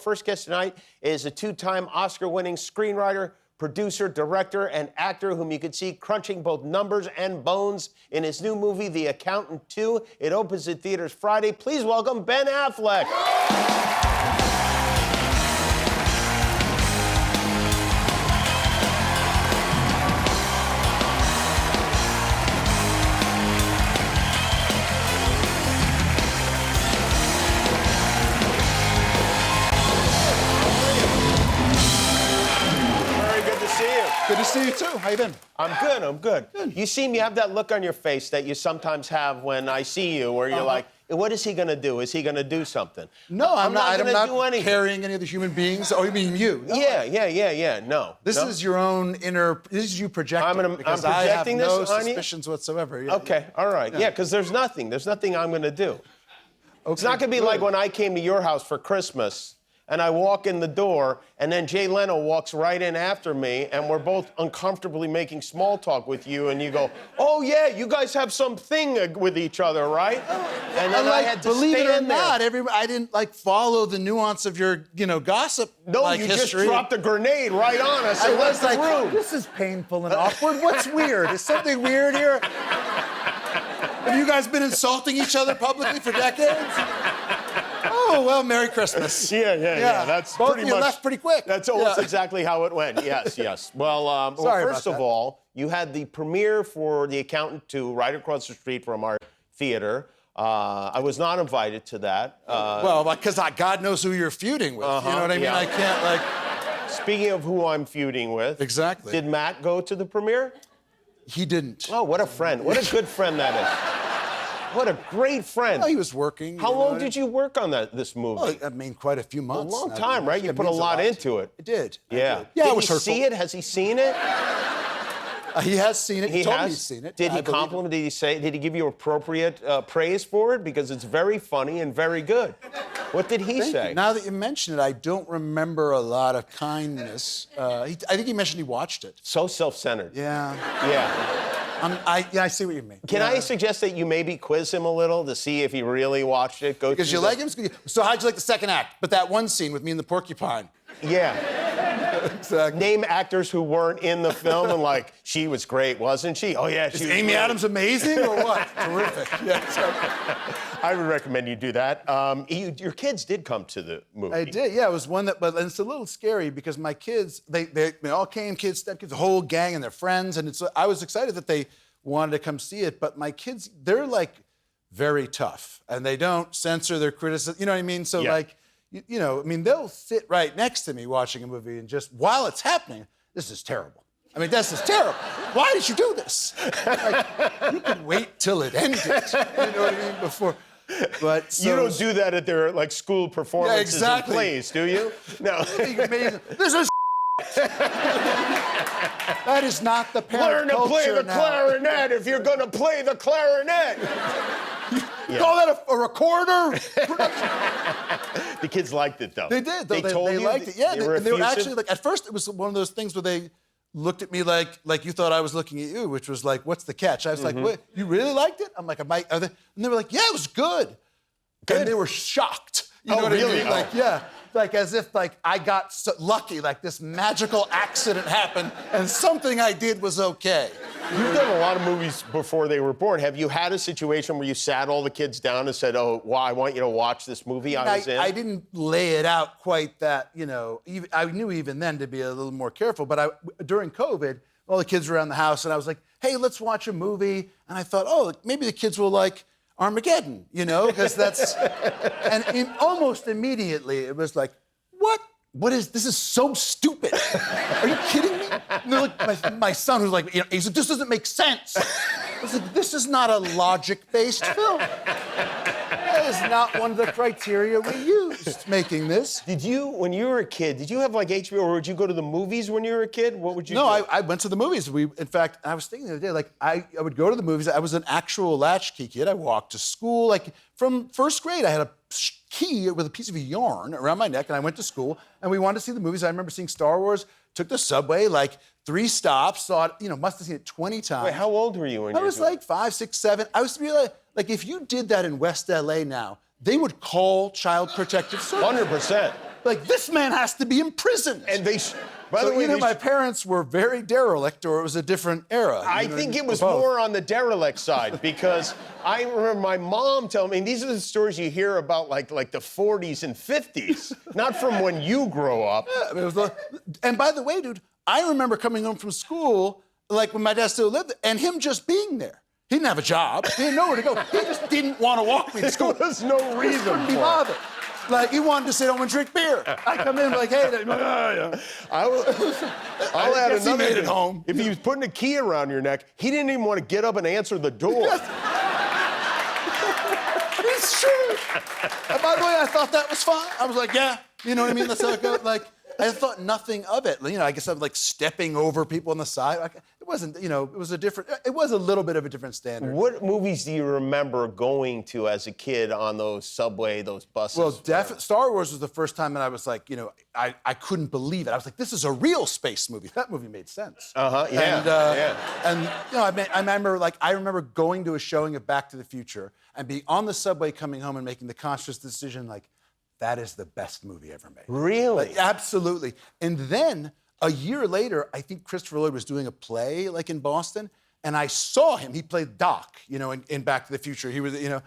First guest tonight is a two-time Oscar-winning screenwriter, producer, director, and actor whom you can see crunching both numbers and bones in his new movie, The Accountant 2. It opens at theaters Friday. Please welcome Ben Affleck. Good to see you, too. How you been? I'm good. You seem, you have that look on your face that you sometimes have when I see you, where you're like, what is he going to do? Is he going to do something? No, I'm not do anything. Carrying any of the human beings. Oh, you mean you? No. Yeah. No. This is your own inner, this is you projecting. I'm projecting I have this no on suspicions whatsoever. Yeah, okay, all right. Yeah, because there's nothing I'm going to do. Okay, it's not going to be like when I came to your house for Christmas, and I walk in the door, and then Jay Leno walks right in after me, and we're both uncomfortably making small talk with you, and you go, oh, yeah, you guys have something with each other, right? And then I had to believe stay it or in there. not, I didn't, follow the nuance of your, gossip, No, you history. just dropped a grenade right on us and I left was the room. this is painful and awkward. What's weird? Is something weird here? Have you guys been insulting each other publicly for decades? Oh, well, Merry Christmas. Yeah. That's Both pretty of you much left pretty quick. That's almost exactly how it went. Yes. Well, first of all, you had the premiere for The Accountant 2 right across the street from our theater. I was not invited to that. Well, because God knows who you're feuding with. You know what I mean? Yeah. I can't, Speaking of who I'm feuding with. Exactly. Did Matt go to the premiere? He didn't. Oh, what a friend. What a good friend that is. What a great friend. Well, he was working. How long did you work on this movie? Well, quite a few months. A long time, right? You put a lot into it. I did. Yeah. Yeah, Did he see it? Has he seen it? He has seen it. He told me has? he's seen it. Did he compliment? Did he give you appropriate praise for it? Because it's very funny and very good. What did he say? Now that you mention it, I don't remember a lot of kindness. I think he mentioned he watched it. So self-centered. Yeah. Yeah. I see what you mean. Can I suggest that you maybe quiz him a little to see if he really watched it? Because you like him? So how'd you like the second act? But that one scene with me and the porcupine. Yeah. Exactly. Name actors who weren't in the film and she was great, wasn't she? Oh, yeah, she was Amy great. Adams amazing or what? Terrific. Yeah. I would recommend you do that. Your kids did come to the movie. I did, yeah. It was one that, but it's a little scary because my kids, they all came, kids, stepkids, the whole gang and their friends, and I was excited that they wanted to come see it, but my kids, they're very tough, and they don't censor their criticism, you know what I mean? So yeah. They'll sit right next to me watching a movie and just, while it's happening, this is terrible. This is terrible. Why did you do this? You can wait till it ended, you know what I mean, before. But you don't do that at their school performances and plays, do you? No. This is that is not the parent Learn to play the now. clarinet if you're going to play the clarinet. Call that a recorder? The kids liked it, though. They did. They told you liked it. Yeah, they were actually at first it was one of those things where they looked at me like you thought I was looking at you, which was what's the catch? I was like, what, you really liked it? I'm like, and they were like, yeah, it was good. And they were shocked. You know what really? I mean? Yeah. As if I got so lucky, this magical accident happened and something I did was okay. You've done a lot of movies before they were born. Have you had a situation where you sat all the kids down and said, oh, well, I want you to watch this movie I was in? I didn't lay it out quite that, I knew even then to be a little more careful, but during COVID, all the kids were around the house and I was like, hey, let's watch a movie. And I thought, oh, maybe the kids will like Armageddon, because that's, and almost immediately it was like, what is, this is so stupid. Are you kidding me? And they're like, my son who's he's like, this doesn't make sense. I was like, this is not a logic-based film. That is not one of the criteria we used making this. Did you, when you were a kid, did you have HBO or would you go to the movies when you were a kid? What would you do? No, I went to the movies. In fact, I was thinking the other day, I would go to the movies. I was an actual latchkey kid. I walked to school. From first grade, I had a key with a piece of yarn around my neck, and I went to school, and we wanted to see the movies. I remember seeing Star Wars, took the subway, 3 stops, saw it, must have seen it 20 times. Wait, how old were you when I was 5, 6, 7. I was really, if you did that in West LA now, they would call Child Protective Services. 100%. Like, this man has to be imprisoned. And they, by the So way, either my parents were very derelict or it was a different era. I think it was more on the derelict side because I remember my mom telling me, and these are the stories you hear about like the 40s and 50s, not from when you grow up. Yeah, and by the way, dude, I remember coming home from school, like when my dad still lived there, and him just being there. He didn't have a job. He didn't know where to go. He just didn't want to walk me to school. There was no reason couldn't be for it. bothered. Like, he wanted to sit home and drink beer. I come in like, hey, like, yeah. I'll add guess he another made it thing. home. If he was putting a key around your neck, he didn't even want to get up and answer the door. It's true. And by the way, I thought that was fine. I was like, yeah, you know what I mean? That's how it goes. Like, I thought nothing of it. You know, I guess I'm like stepping over people on the side. Like, it wasn't, you know, it was a little bit of a different standard. What movies do you remember going to as a kid on those subway, those buses? Well, Star Wars was the first time that I was like, you know, I couldn't believe it. I was like, this is a real space movie. That movie made sense. Yeah. And you know, I remember going to a showing of Back to the Future and being on the subway coming home and making the conscious decision, like, that is the best movie ever made. Really? Like, absolutely. And then a year later, I think Christopher Lloyd was doing a play like in Boston, and I saw him. He played Doc, you know, in Back to the Future. He was, you know,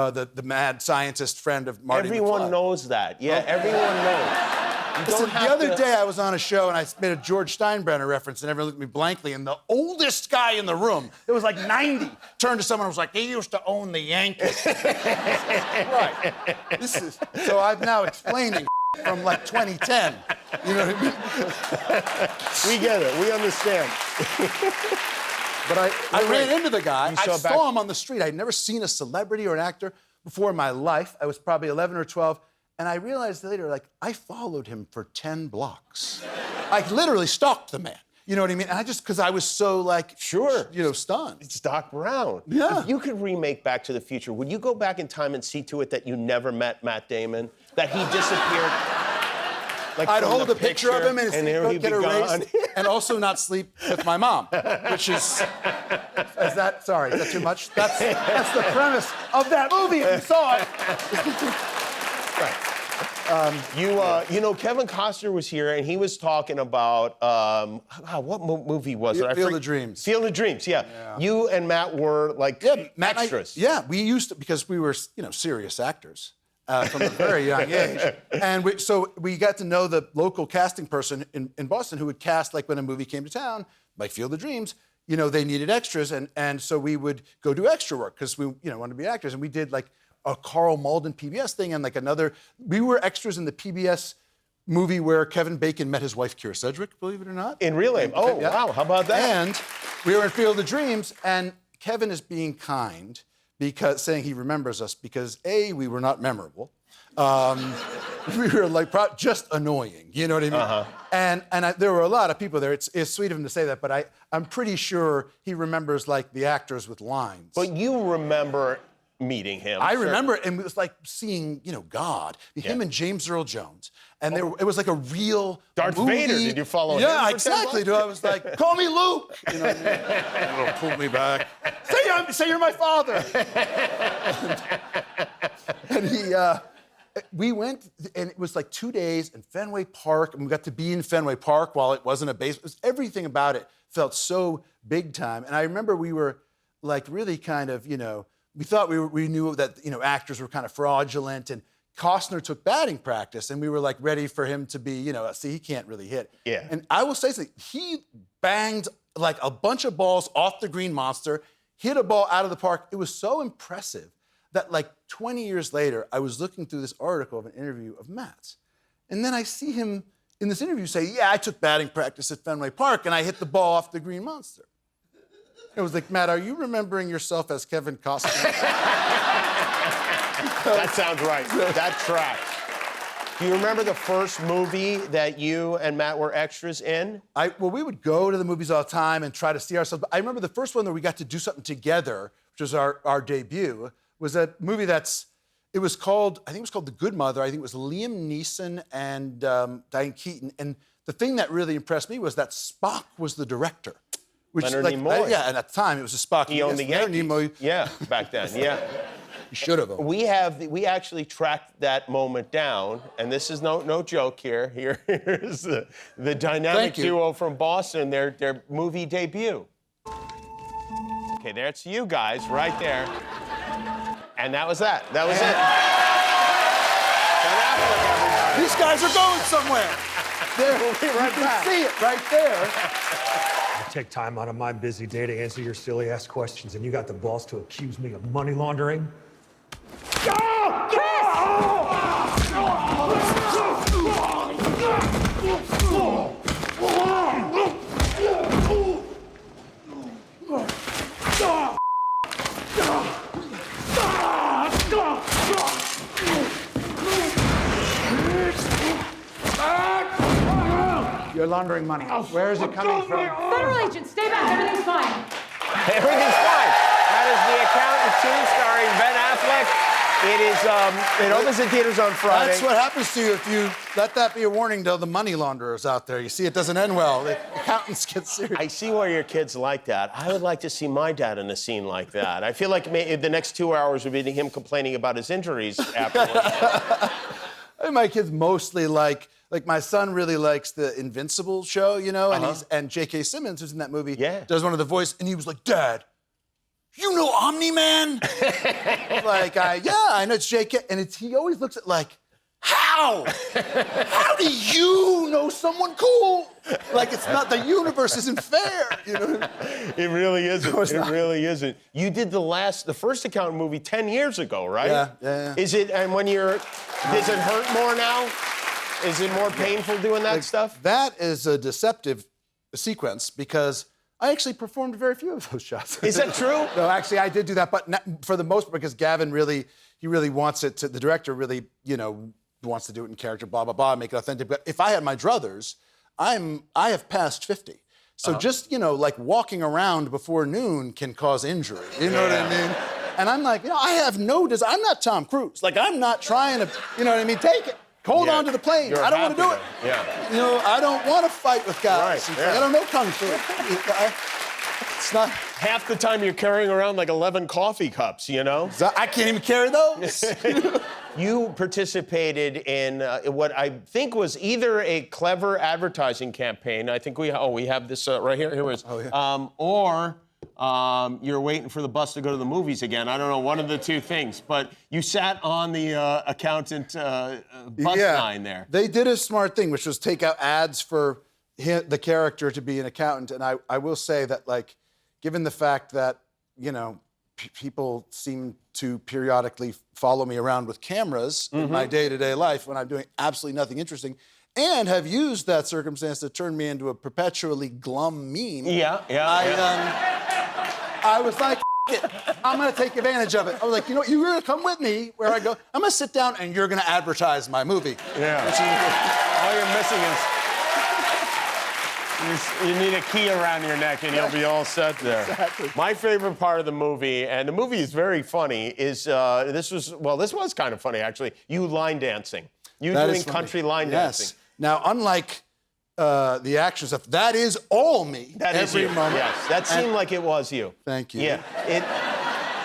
the mad scientist friend of Marty Everyone McFly. knows that. Yeah, everyone knows. Listen, the other day I was on a show and I made a George Steinbrenner reference and everyone looked at me blankly, and the oldest guy in the room, it was like 90, turned to someone and was like, he used to own the Yankees. Right. So I'm now explaining from like 2010. You know what I mean? We get it. We understand. But I ran into the guy. I saw saw him on the street. I'd never seen a celebrity or an actor before in my life. I was probably 11 or 12. And I realized later, like, I followed him for 10 blocks. I literally stalked the man. You know what I mean? And because I was so, like, Sure. You know, stunned. It's Doc Brown. Yeah. If you could remake Back to the Future, would you go back in time and see to it that you never met Matt Damon? That he disappeared? Like I'd from hold the a picture of him and his here he'd get be erased, gone. and also not sleep with my mom, which is that too much? That's the premise of that movie if you saw it. You know, Kevin Costner was here and he was talking about what movie was it? Field of Dreams. Field of Dreams, yeah. You and Matt were like Matt extras. We used to, because we were, you know, serious actors from a very young age, and so we got to know the local casting person in Boston who would cast, like when a movie came to town, like Field of Dreams. You know, they needed extras, and so we would go do extra work because we, you know, wanted to be actors, and we did like a Carl Malden PBS thing and like we were extras in the PBS movie where Kevin Bacon met his wife, Keira Sedgwick, believe it or not. In real life? Oh, Yeah. wow, how about that? And we were in Field of Dreams, and Kevin is being kind, because saying he remembers us because A, we were not memorable. We were like just annoying, you know what I mean? And there were a lot of people there. It's sweet of him to say that, but I'm pretty sure he remembers like the actors with lines. But you remember meeting him. I remember it, and it was like seeing, you know, God. Him and James Earl Jones. And it was like a real Darth movie. Vader, did you follow him? Yeah, for 10 exactly, dude. I was like, call me Luke. You know what I mean? Pull me back. Say you're my father. And we went, and it was like 2 days in Fenway Park, and we got to be in Fenway Park while it wasn't a base. Everything about it felt so big time. And I remember we were like really kind of, you know, we thought we knew that, you know, actors were kind of fraudulent, and Costner took batting practice, and we were like ready for him to be, you know, see, he can't really hit. Yeah. And I will say something, he banged like a bunch of balls off the Green Monster, hit a ball out of the park. It was so impressive that like 20 years later, I was looking through this article of an interview of Matt's, and then I see him in this interview say, yeah, I took batting practice at Fenway Park, and I hit the ball off the Green Monster. It was like, Matt, are you remembering yourself as Kevin Costner? That sounds right. That tracks. Do you remember the first movie that you and Matt were extras in? Well, we would go to the movies all the time and try to see ourselves. But I remember the first one that we got to do something together, which was our debut, was a movie I think it was called The Good Mother. I think it was Liam Neeson and Diane Keaton. And the thing that really impressed me was that Spock was the director. Which, Leonard Nimoy. Yeah, and at the time it was a Spock. He owned the Yankees. Nimoy. Yeah, back then, yeah. You should have. We actually tracked that moment down, and this is no joke here. Here's the dynamic duo from Boston, their movie debut. Okay, that's you guys right there. And that was that. That was it. These guys are going somewhere. We'll be right back. See it right there. I take time out of my busy day to answer your silly ass questions, and you got the balls to accuse me of money laundering? You're laundering money. Where is it coming from? Federal agent, stay back. Everything's fine. Everything's fine. That is The Accountant 2 starring Ben Affleck. It opens in theaters on Friday. That's what happens to you if you let that be a warning to the money launderers out there. You see, it doesn't end well. The accountants get serious. I see why your kids like that. I would like to see my dad in a scene like that. I feel like the next 2 hours would be him complaining about his injuries afterwards. I think my kids mostly like my son really likes the Invincible show, you know, and J.K. Simmons, who's in that movie, does one of the voice, and he was like, Dad, you know Omni-Man? Like, I know it's J.K., and he always looks at like, how? How do you know someone cool? Like, it's not, the universe isn't fair, you know? It really isn't. It really isn't. You did the first Accountant movie 10 years ago, right? Yeah. Is it, and does it hurt more now? Is it more painful doing that stuff? That is a deceptive sequence because I actually performed very few of those shots. Is that true? No, actually, I did do that, but not, for the most part, because Gavin really wants it to, the director really, you know, wants to do it in character, blah, blah, blah, make it authentic. But if I had my druthers, I have passed 50. So just, you know, like walking around before noon can cause injury. You know what I mean? And I'm like, you know, I have no desire. I'm not Tom Cruise. Like, I'm not trying to, you know what I mean? Take it. Hold on to the plane. I don't want to do it. Yeah. You know, I don't want to fight with guys. Right, I don't know Kung Fu. It's not. Half the time you're carrying around like 11 coffee cups, you know? I can't even carry those. You participated in what I think was either a clever advertising campaign. I think we have this right here. Here it is. Or you're waiting for the bus to go to the movies again. I don't know, one of the two things. But you sat on the accountant bus line there. They did a smart thing, which was take out ads for the character to be an accountant. And I will say that, like, given the fact that, you know, people seem to periodically follow me around with cameras in my day-to-day life when I'm doing absolutely nothing interesting, and have used that circumstance to turn me into a perpetually glum meme. I was like, it. I'm gonna take advantage of it. I was like, you know what, you're gonna come with me where I go. I'm gonna sit down and you're gonna advertise my movie. All you're missing is you need a key around your neck and you'll be all set there. Exactly. My favorite part of the movie, and the movie is very funny, is this was kind of funny actually. You line dancing. You doing country line dancing. Now, unlike the action stuff, that is all me. That is every you. moment. Yes, that seemed like it was you. Thank you. Yeah.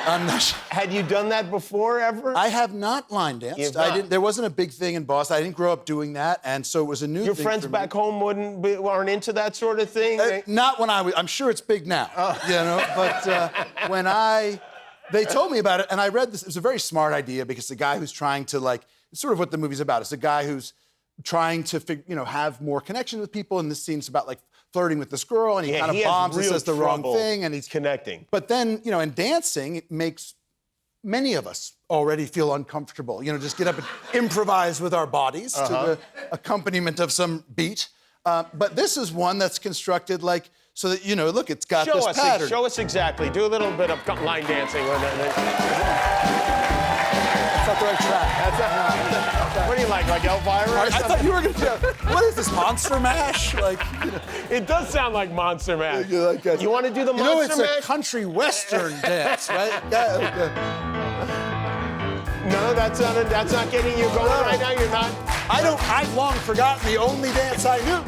I'm not sure. Had you done that before ever? I have not line danced. There wasn't a big thing in Boston. I didn't grow up doing that, and so it was a new thing. Your friends back home aren't into that sort of thing? Not when I was. I'm sure it's big now. You know, but when they told me about it, and I read this. It was a very smart idea because the guy who's trying to, like, it's sort of what the movie's about. It's a guy who's trying to, have more connection with people, and this scene's about, like, flirting with this girl, and he kind of bombs and says the wrong thing, and he's connecting. But then, in dancing, it makes many of us already feel uncomfortable. Just get up and improvise with our bodies to the accompaniment of some beat. But this is one that's constructed like so that look, it's got this pattern. Show us exactly. Do a little bit of line dancing. That's not the right track. What do you like Elvira? I thought you were going to. What is this, Monster Mash? It does sound like Monster Mash. You want to do the Monster Mash? It's a country western dance, right? No, that's not getting you going right now. You're not. I've long forgotten the only dance I knew.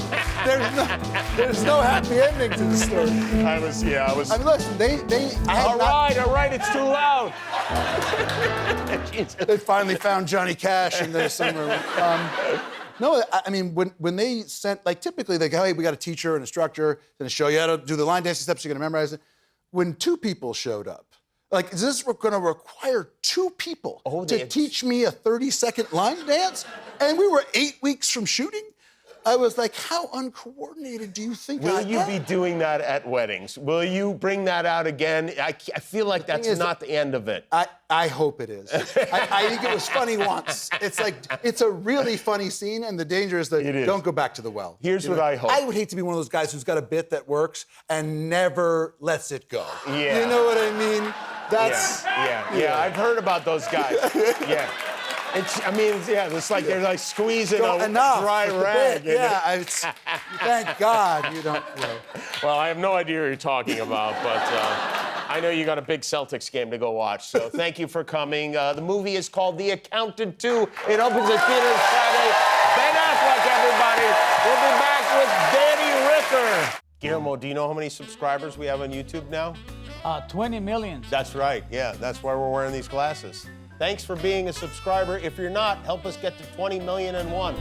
There's no happy ending to the story. I was. I mean, listen, All right, it's too loud. Jesus. They finally found Johnny Cash in there somewhere. No, I mean, when they sent, like, typically they go, hey, we got a teacher, an instructor, going to show you how to do the line dancing steps, you're going to memorize it. When 2 people showed up, like, is this going to require 2 people to teach me a 30-second line dance? And we were 8 weeks from shooting? I was like, how uncoordinated do you think I am? Will you be doing that at weddings? Will you bring that out again? I feel like that's not the end of it. I hope it is. I think it was funny once. It's like, it's a really funny scene, and the danger is that don't go back to the well. Here's what I hope. I would hate to be one of those guys who's got a bit that works and never lets it go. Yeah. You know what I mean? That's... Yeah, I've heard about those guys. Yeah. It's like they're like squeezing a dry rag. Thank God you don't. Well, I have no idea what you're talking about, but I know you got a big Celtics game to go watch. So thank you for coming. The movie is called The Accountant 2. It opens at theaters Friday. Ben Affleck, everybody. We'll be back with Danny Ricker. Guillermo, do you know how many subscribers we have on YouTube now? 20 million. That's right. Yeah, that's why we're wearing these glasses. Thanks for being a subscriber. If you're not, help us get to 20,000,001.